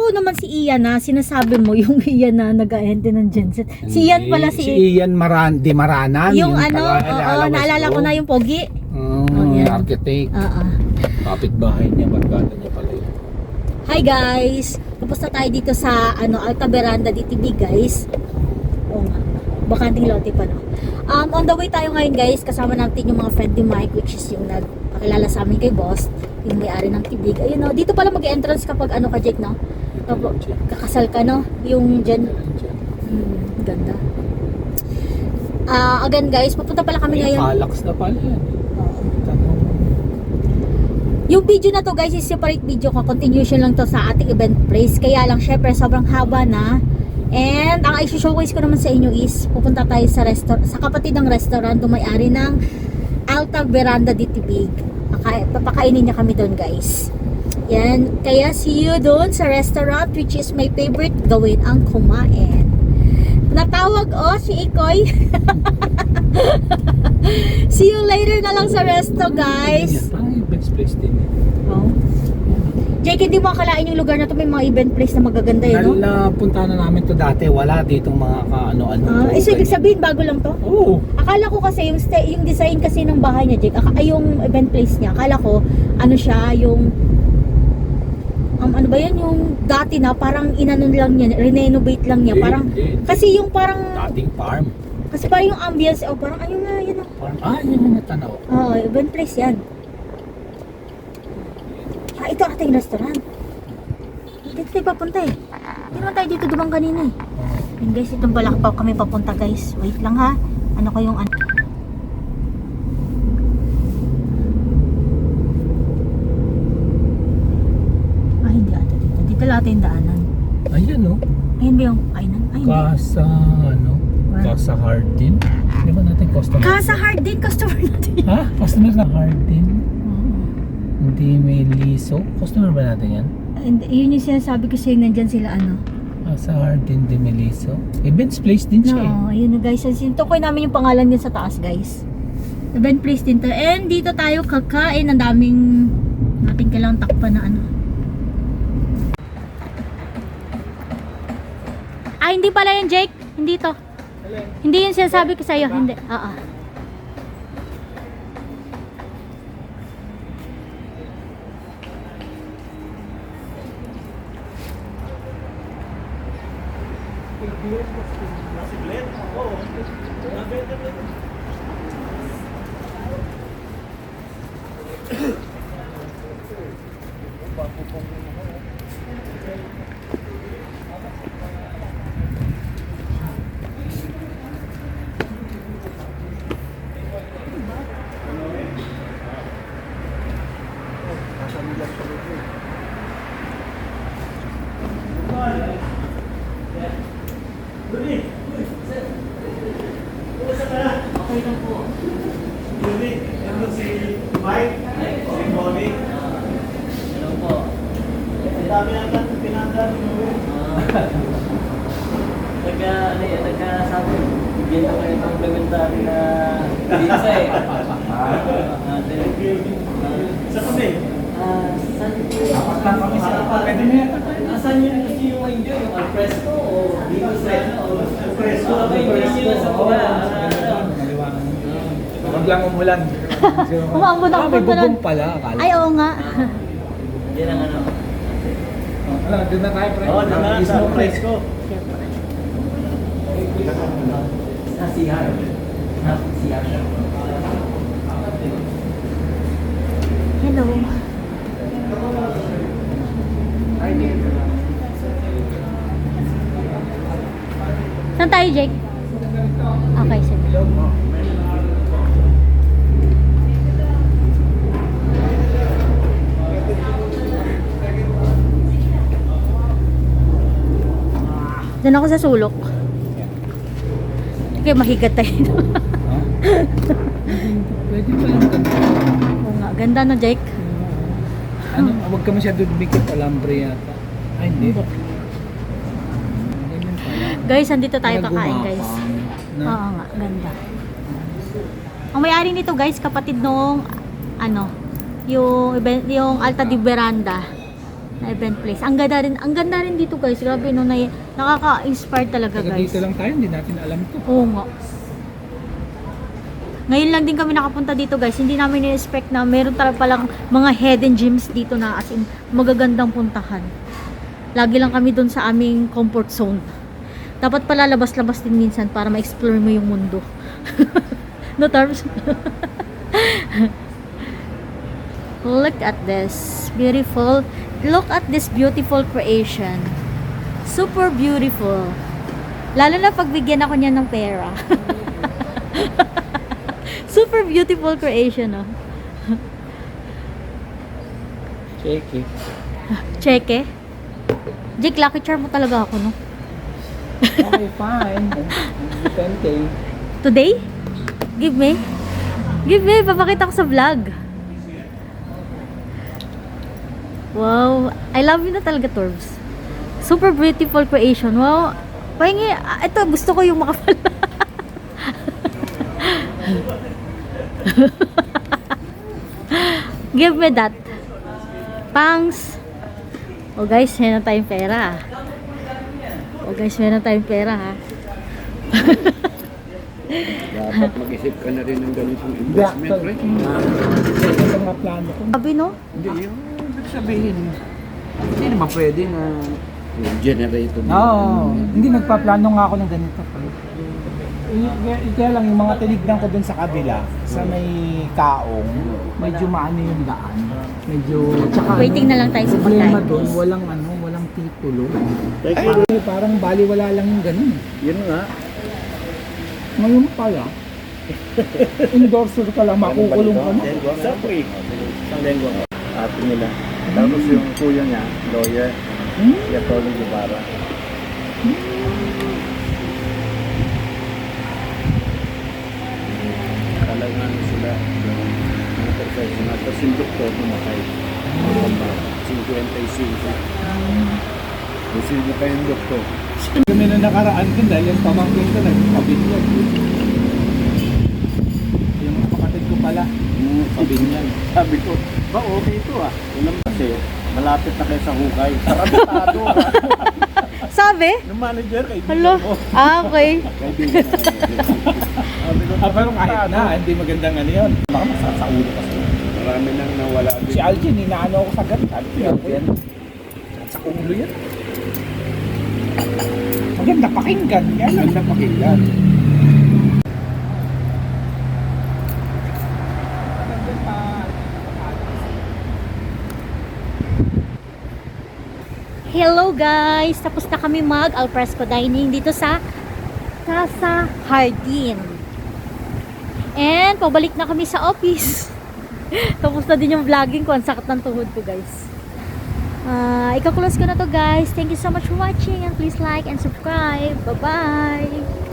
ko naman si Ian na sinasabi mo, yung Ian na nag-aente ng genset. Si Ian pala Si Ian Di Maranan. yung ano, naalala ko na yung pogi. Yung architect. Kapitbahay niya, barkada niya pala yun. Hi guys! Tapos na tayo dito sa Alta Veranda DTB guys. Oo nga. Bakanting lote pa no. On the way tayo ngayon guys, kasama natin yung mga friend ni Mike, which is yung nagpakilala sa amin kay boss, yung may-ari ng Tibig. Ayun no, dito pala mag-entrance kapag ka Jake no? Kakasal ka no? Yung dyan. Ganda. Again guys, pupunta pala kami ngayon. Palax na pala yan. Yung video na to guys is separate video ko. Continuation lang to sa ating event place. Kaya lang syempre sobrang haba na. And ang i-showcase ko naman sa inyo is pupunta tayo sa kapatid ng restaurant, may-ari ng Alta Veranda DTB. Papakainin niya kami doon guys. Yan. Kaya see you doon sa restaurant, which is my favorite gawin ang kumain. Natawag si Ikoy. See you later na lang sa resto guys. Best place din. Jake, hindi mo akalain yung lugar na to may mga event place na magaganda yun, no? Punta na namin to dati, wala ditong mga kaano-ano. So ibig sabihin, bago lang to? Oo. Akala ko kasi yung design kasi ng bahay niya, Jake, yung event place niya, akala ko, siya, yung, ano ba yan, yung dati na, parang inanon lang niya, renovate lang niya, parang, kasi yung parang, dating farm. Kasi parang yung ambience, parang ayun na, yun na. Yun yung natanaw. Event place yan. Ito ating restaurant. Dito tayo papunta eh. Hindi naman tayo dito dumang kanina eh. And guys, itong pala pa kami papunta guys. Wait lang ha. Ano ko yung hindi ata dito. Dito lang ata yung daanan. Ayan no. Ayun ba yung kainan? Ay hindi. Casa Hardin. Di ba natin customer? Casa Hardin, customer natin. Ha? Customer na Hardin? Hindi may liso. Customer ba natin yan? And yun yung sinasabi ko sa'yo, nandyan sila Sa Hardin de Meliso. Events place din siya ayun na guys. Tukoy namin yung pangalan din sa taas guys. Event place din to. And dito tayo kakain. Ang daming natin kailangang takpan na hindi pala yan Jake. Hindi to. Hindi yung sinasabi ko sa'yo. Hindi. Nagkasabi, bigyan ako yung complementary na pizza eh. Sa kami? Saan kami sa saan yun kasi yung enjoy? Yung alfresco o dito sa alfresco? Alfresco sa mga. Huwag lang umulan. Umambon ako may bubong pala. Ay, oo nga. Yan ang ano. Doon na tayo, pre. Oo, doon na sa alfresco. Sa CR. Hello. Saan tayo, Jake? Okay, sige. Doon ako sa sulok. Kaya mahigat tayo. Pwede pa yung ganda. Oo nga, ganda na Jake. Huwag ka masyado dumikit, alambre yata. Ay, hindi. Guys, andito tayo kakain guys. Oo nga, ganda. Ang may-ari nito guys, kapatid nung yung Alta de Veranda. na event place. Ang ganda rin dito guys. Grabe no, nakaka-inspire talaga Taga guys. dito lang tayo, hindi natin alam to. Oo nga. Ngayon lang din kami nakapunta dito guys. Hindi namin ni-expect na meron talaga palang mga hidden gems dito na as in magagandang puntahan. Lagi lang kami dun sa aming comfort zone. Dapat pala labas-labas din minsan para ma-explore mo yung mundo. No terms? Look at this. Beautiful. Look at this beautiful creation. Super beautiful. Lalo na pagbigyan ako niya ng pera. Super beautiful creation, oh. Check it. Check eh. Jake, lucky charm mo talaga ako, no? Okay, fine. 10K. Today? Give me. Give me. Papakita ko sa vlog. Wow. I love you na talaga, Torbs. Super beautiful creation. Wow. Pahingi. Ito, gusto ko yung makapala. Give me that. Pangs. Oh guys, meron na tayong pera. Oh guys, meron na tayong pera ha. Dapat mag-isip ka na rin ng ganitong investment, Exactly. right? Ito ang mga plano ko. Sabi no? Hindi, yung ibig sabihin, hindi naman pwede na generator. Oo. Hindi nagpaplano nga ako ng ganito. Kaya lang yung mga tinignan ko dun sa kabila, sa may kaong, medyo maano yung daan. Medyo, tsaka Waiting na lang tayo sa problema pagkain, dun, guys. walang titulo. Ay, Parang baliwala lang yung ganun. yun nga. Ngayon pala, endorser ka lang, makukulong ka na. Sa free. Isang lengwa ko. Ate nila. Tapos yung kuya niya, lawyer, si Atty. Guevara. Talaga ano sila, yung mga professional. Tapos yung doktor, tumatay. 55. Kasi mo kayong doktor. Kami na nakaraan din dahil yung pamangkin ko nagpabinyan. Yung kapatid ko pala, pabinyan. Sabi ko, ba okay ito ah. Unang kasi, malapit na kayo sa hukay. Sarapitado. Sabi? Yung manager, kaibigan Hello? ko. Okay. Kaibigan na. Sabi ko, Pero kahit na, hindi magandang ano yun. Baka masasaulo kasi. marami nang nawala Si Algin, inaano ako sa ganun. Algin, yan. Sa ulo yan. Maganda pakinggan. Kaya lang. Ganda pakinggan. Hello guys! Tapos na kami mag alfresco dining dito sa Casa Hardin. And pabalik na kami sa office. Tapos na din yung vlogging ko. Ang sakit ng tuhod ko guys. Ika-close ko na to guys. Thank you so much for watching and please like and subscribe. Bye-bye!